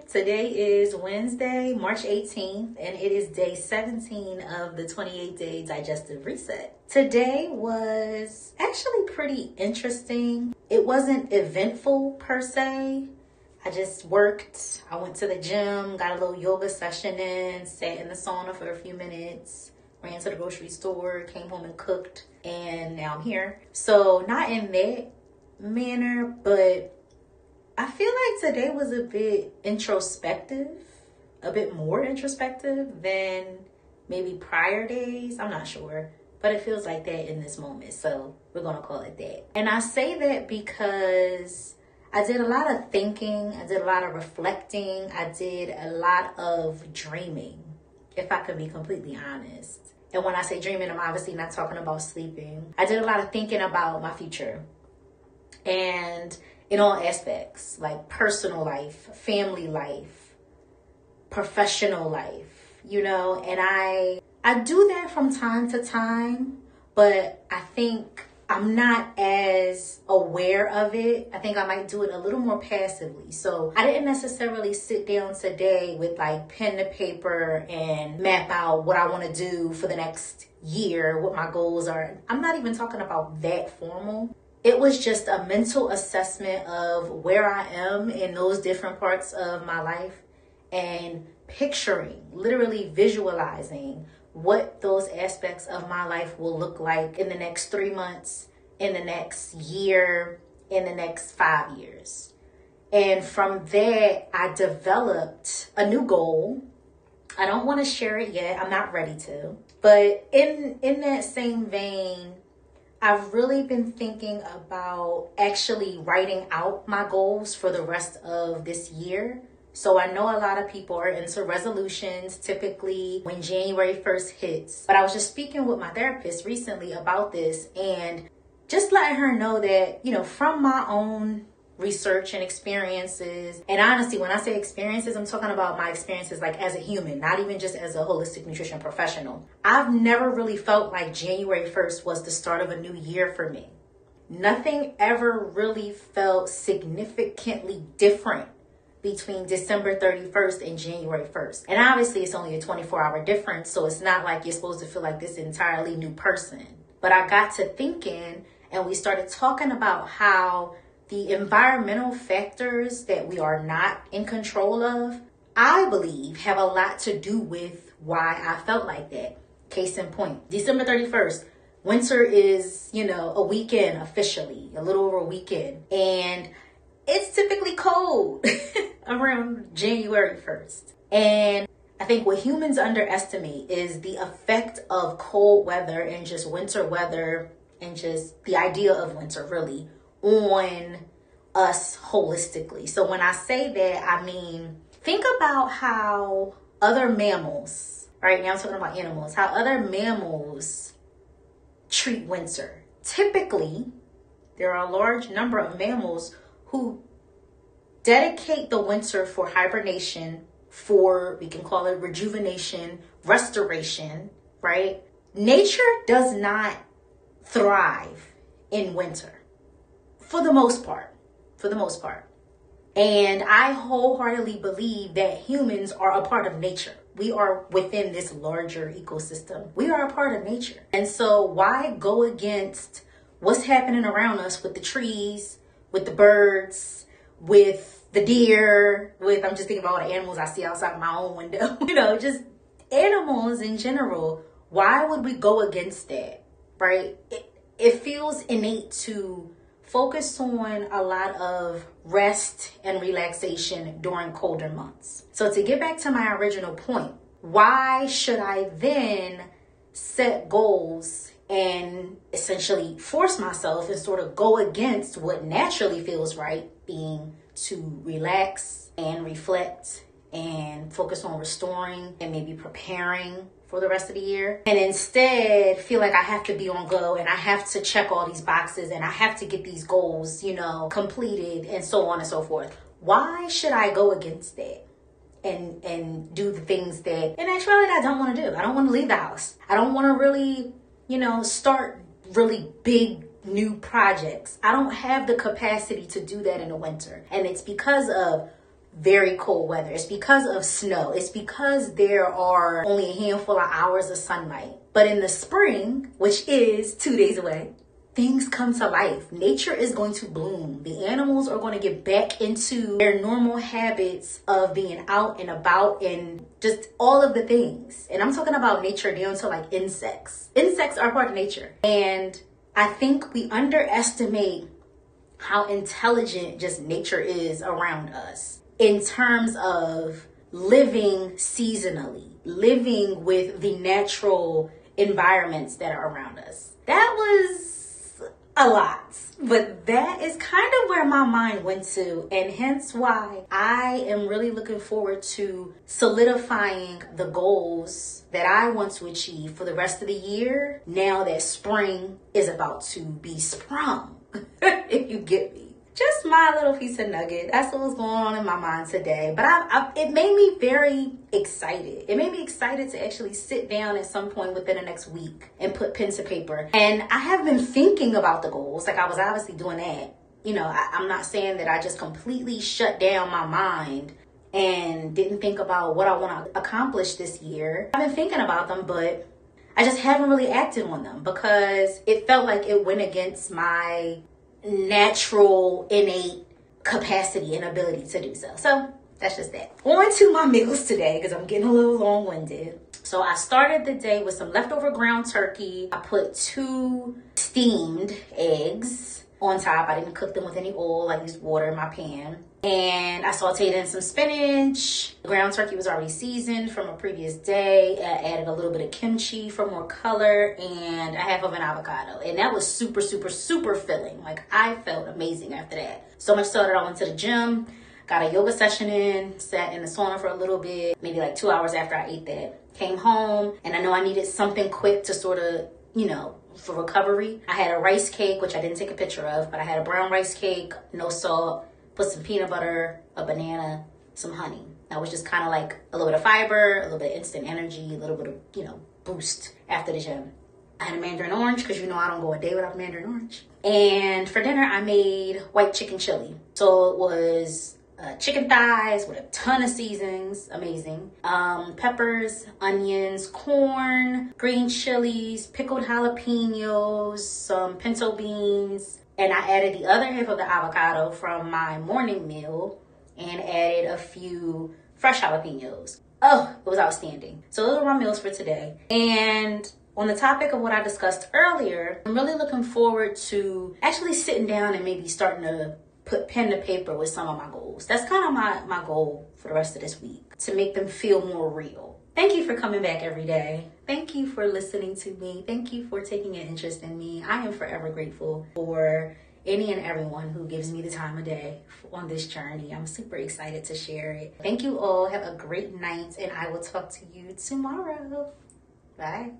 Today is Wednesday, March 18th, and it is day 17 of the 28-day digestive reset. Today was actually pretty interesting. It wasn't eventful per se. I just worked. I went to the gym, got a little yoga session in, sat in the sauna for a few minutes, ran to the grocery store, came home and cooked, and now I'm here. So not in that manner, but I feel like today was a bit introspective, a bit more introspective than maybe prior days. I'm not sure, but it feels like that in this moment. So we're going to call it that. And I say that because I did a lot of thinking. I did a lot of reflecting. I did a lot of dreaming, if I could be completely honest. And when I say dreaming, I'm obviously not talking about sleeping. I did a lot of thinking about my future. And in all aspects, like personal life, family life, professional life, and I do that from time to time, but I think I'm not as aware of it. I think I might do it a little more passively. So I didn't necessarily sit down today with like pen to paper and map out what I want to do for the next year, what my goals are. I'm not even talking about that formal. It was just a mental assessment of where I am in those different parts of my life and picturing, literally visualizing what those aspects of my life will look like in the next 3 months, in the next year, in the next 5 years. And from there, I developed a new goal. I don't want to share it yet. I'm not ready to. But in that same vein, I've really been thinking about actually writing out my goals for the rest of this year. So I know a lot of people are into resolutions typically when January 1st hits. But I was just speaking with my therapist recently about this and just letting her know that, from my own research and experiences, and honestly, when I say experiences, I'm talking about my experiences like as a human, not even just as a holistic nutrition professional. I've never really felt like January 1st was the start of a new year for me. Nothing ever really felt significantly different between December 31st and January 1st. And obviously it's only a 24-hour difference, so it's not like you're supposed to feel like this entirely new person. But I got to thinking, and we started talking about how the environmental factors that we are not in control of, I believe, have a lot to do with why I felt like that. Case in point, December 31st, winter is, a weekend officially, a little over a weekend. And it's typically cold around January 1st. And I think what humans underestimate is the effect of cold weather and just winter weather and just the idea of winter really on us holistically. So when I say that, I mean, think about how other mammals, right now I'm talking about animals, how other mammals treat winter. Typically, there are a large number of mammals who dedicate the winter for hibernation, for, we can call it rejuvenation, restoration, right? Nature does not thrive in winter. For the most part. And I wholeheartedly believe that humans are a part of nature. We are within this larger ecosystem. We are a part of nature. And so why go against what's happening around us with the trees, with the birds, with the deer, I'm just thinking about all the animals I see outside my own window, just animals in general. Why would we go against that, right? It feels innate to focus on a lot of rest and relaxation during colder months. So to get back to my original point, why should I then set goals and essentially force myself and sort of go against what naturally feels right, being to relax and reflect and focus on restoring and maybe preparing for the rest of the year, and instead feel like I have to be on go and I have to check all these boxes and I have to get these goals, completed and so on and so forth. Why should I go against that and do the things that in actuality I don't want to do? I don't want to leave the house. I don't want to really, start really big new projects. I don't have the capacity to do that in the winter. And it's because of very cold weather. It's because of snow. It's because there are only a handful of hours of sunlight. But in the spring, which is 2 days away, things come to life. Nature is going to bloom. The animals are going to get back into their normal habits of being out and about and just all of the things. And I'm talking about nature down to like insects. Insects are part of nature. And I think we underestimate how intelligent just nature is around us in terms of living seasonally, living with the natural environments that are around us. That was a lot, but that is kind of where my mind went to, and hence why I am really looking forward to solidifying the goals that I want to achieve for the rest of the year now that spring is about to be sprung. If you get me. Just my little piece of nugget. That's what was going on in my mind today. But it made me very excited. It made me excited to actually sit down at some point within the next week and put pen to paper. And I have been thinking about the goals. Like I was obviously doing that. You know, I'm not saying that I just completely shut down my mind and didn't think about what I want to accomplish this year. I've been thinking about them, but I just haven't really acted on them because it felt like it went against my natural, innate capacity and ability to do so. So that's just that. On to my meals today because I'm getting a little long-winded. So I started the day with some leftover ground turkey. I put 2 steamed eggs on top. I didn't cook them with any oil. I used water in my pan. And I sauteed in some spinach. The ground turkey was already seasoned from a previous day. I added a little bit of kimchi for more color and a half of an avocado. And that was super, super, super filling. Like I felt amazing after that. So much so that I went to the gym, got a yoga session in, sat in the sauna for a little bit, maybe like 2 hours after I ate that. Came home and I know I needed something quick to sort of, you know, for recovery. I had a rice cake, which I didn't take a picture of, but I had a brown rice cake, no salt, put some peanut butter, a banana, some honey. That was just kind of like a little bit of fiber, a little bit of instant energy, a little bit of, you know, boost after the gym. I had a mandarin orange because you know I don't go a day without a mandarin orange. And for dinner, I made white chicken chili. So it was chicken thighs with a ton of seasonings, amazing. Peppers, onions, corn, green chilies, pickled jalapenos, some pinto beans. And I added the other half of the avocado from my morning meal and added a few fresh jalapenos. Oh, it was outstanding. So those are my meals for today. And on the topic of what I discussed earlier, I'm really looking forward to actually sitting down and maybe starting to put pen to paper with some of my goals. That's kind of my goal for the rest of this week, to make them feel more real. Thank you for coming back every day. Thank you for listening to me. Thank you for taking an interest in me. I am forever grateful for any and everyone who gives me the time of day on this journey. I'm super excited to share it. Thank you all. Have a great night, and I will talk to you tomorrow. Bye.